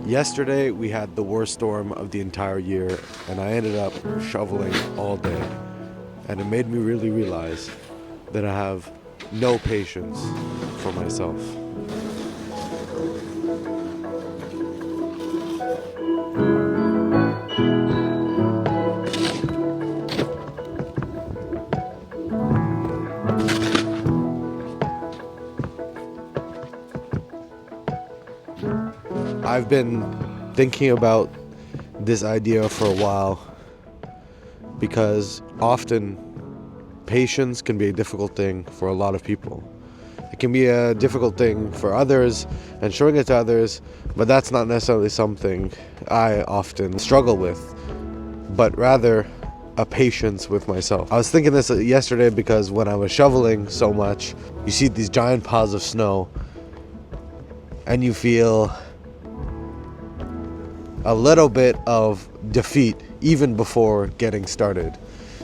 Yesterday we had the worst storm of the entire year, and I ended up shoveling all day. And it made me really realize that I have no patience for myself. I've been thinking about this idea for a while because often patience can be a difficult thing for a lot of people. It can be a difficult thing for others and showing it to others, but that's not necessarily something I often struggle with, but rather a patience with myself. I was thinking this yesterday because when I was shoveling so much, you see these giant piles of snow and you feel a little bit of defeat even before getting started.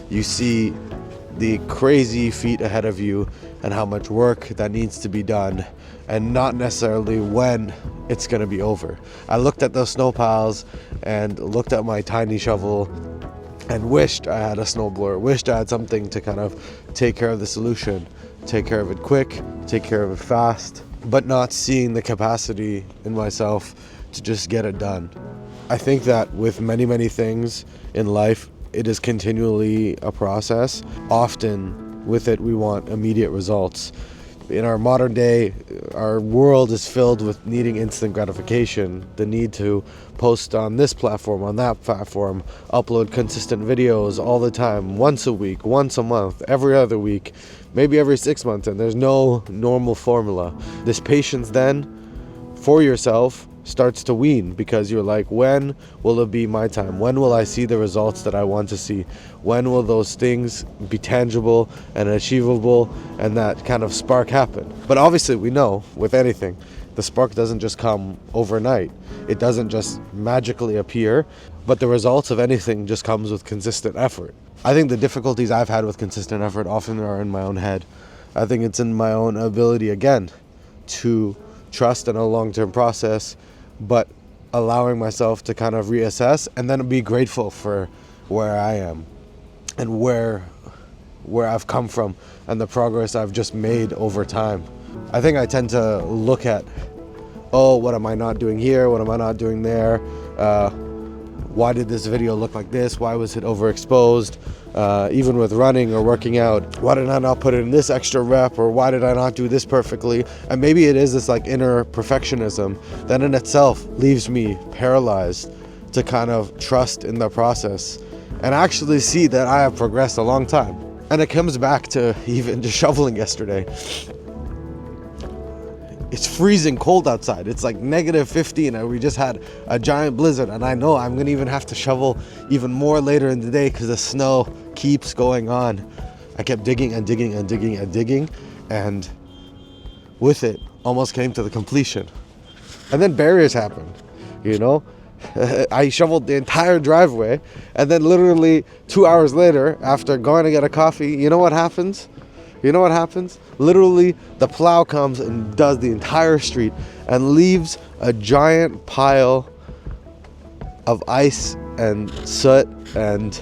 You see the crazy feat ahead of you and how much work that needs to be done, and not necessarily when it's going to be over. I looked at those snow piles and looked at my tiny shovel and wished I had a snowblower, wished I had something to kind of take care of the solution, take care of it quick, take care of it fast, but not seeing the capacity in myself to just get it done. I think that with many things in life, it is continually a process. Often with it, we want immediate results. In our modern day, our world is filled with needing instant gratification, the need to post on this platform, on that platform, upload consistent videos all the time, once a week, once a month, every other week, maybe every 6 months, and there's no normal formula. This patience then for yourself starts to wean, because you're like, when will it be my time? When will I see the results that I want to see? When will those things be tangible and achievable and that kind of spark happen? But obviously we know with anything, the spark doesn't just come overnight. It doesn't just magically appear, but the results of anything just comes with consistent effort. I think the difficulties I've had with consistent effort often are in my own head. I think it's in my own ability, again, to trust in a long-term process, but allowing myself to kind of reassess and then be grateful for where I am and where I've come from and the progress I've just made over time. I think I tend to look at, oh, what am I not doing here? What am I not doing there? Why did this video look like this? Why was it overexposed? Even with running or working out, why did I not put in this extra rep, or why did I not do this perfectly? And maybe it is this like inner perfectionism that in itself leaves me paralyzed to kind of trust in the process and actually see that I have progressed a long time. And it comes back to even just shoveling yesterday. It's freezing cold outside. It's like -15 and we just had a giant blizzard, and I know I'm gonna even have to shovel even more later in the day because the snow keeps going on. I kept digging and digging and digging and digging, and with it almost came to the completion. And then barriers happened, you know? I shoveled the entire driveway, and then literally 2 hours later, after going to get a coffee, you know what happens? Literally, the plow comes and does the entire street and leaves a giant pile of ice and soot and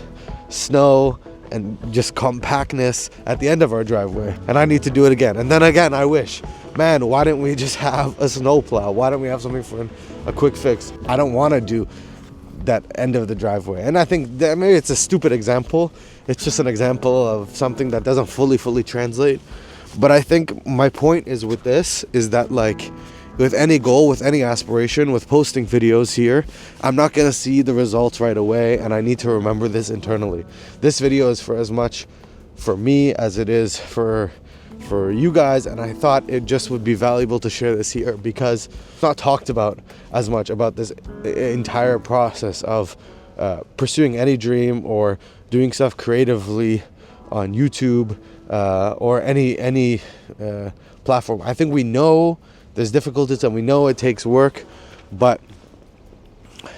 snow and just compactness at the end of our driveway. And I need to do it again. And then again, I wish, man, why didn't we just have a snow plow? Why don't we have something for a quick fix? I don't want to do that end of the driveway. And I think that maybe it's a stupid example. It's just an example of something that doesn't fully translate. But I think my point is with this is that, like, with any goal, with any aspiration, with posting videos here, I'm not going to see the results right away, and I need to remember this internally. This video is for as much for me as it is for you guys, and I thought it just would be valuable to share this here because it's not talked about as much about this entire process of pursuing any dream or doing stuff creatively on YouTube or any platform. I think we know there's difficulties and we know it takes work, but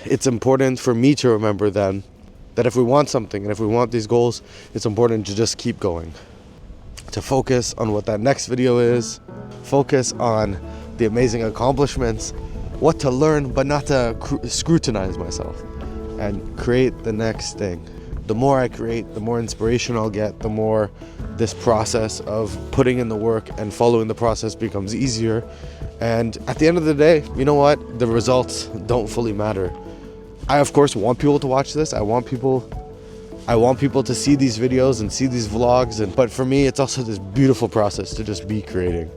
it's important for me to remember then that if we want something and if we want these goals, it's important to just keep going, to focus on what that next video is, focus on the amazing accomplishments, what to learn, but not to scrutinize myself, and create the next thing. The more I create, the more inspiration I'll get, the more this process of putting in the work and following the process becomes easier. And at the end of the day, you know what? The results don't fully matter. I, of course, want people to watch this. I want people to see these videos and see these vlogs. But for me, it's also this beautiful process to just be creating.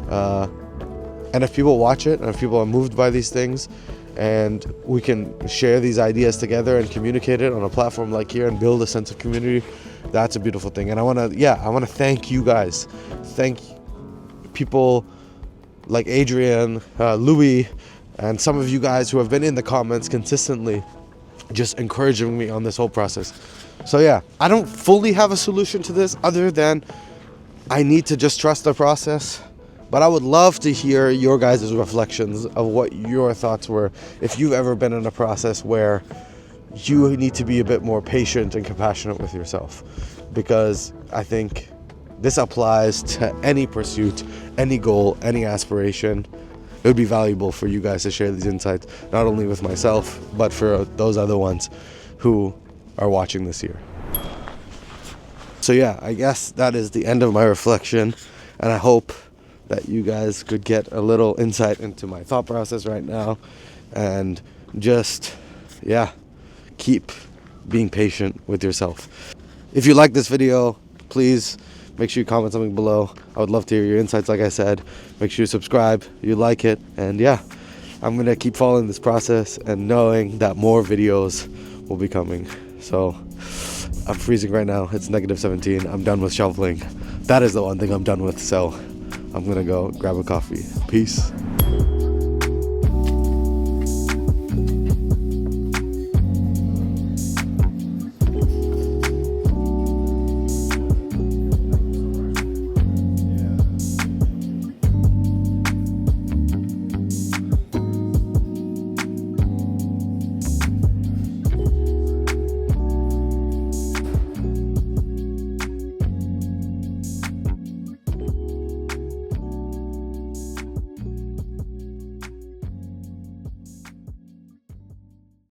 And if people watch it, and if people are moved by these things, and we can share these ideas together and communicate it on a platform like here and build a sense of community, that's a beautiful thing. And I want to thank you guys. Thank people like Adrian, Louis, and some of you guys who have been in the comments consistently just encouraging me on this whole process. So yeah, I don't fully have a solution to this other than I need to just trust the process. But I would love to hear your guys' reflections of what your thoughts were if you've ever been in a process where you need to be a bit more patient and compassionate with yourself. Because I think this applies to any pursuit, any goal, any aspiration. It would be valuable for you guys to share these insights, not only with myself, but for those other ones who are watching this year. So yeah, I guess that is the end of my reflection, and I hope that you guys could get a little insight into my thought process right now, and just, keep being patient with yourself. If you like this video, please make sure you comment something below. I would love to hear your insights. Like I said, make sure you subscribe, you like it, and I'm gonna keep following this process and knowing that more videos will be coming. So I'm freezing right now. It's -17. I'm done with shoveling. That is the one thing I'm done with. So I'm gonna go grab a coffee. Peace.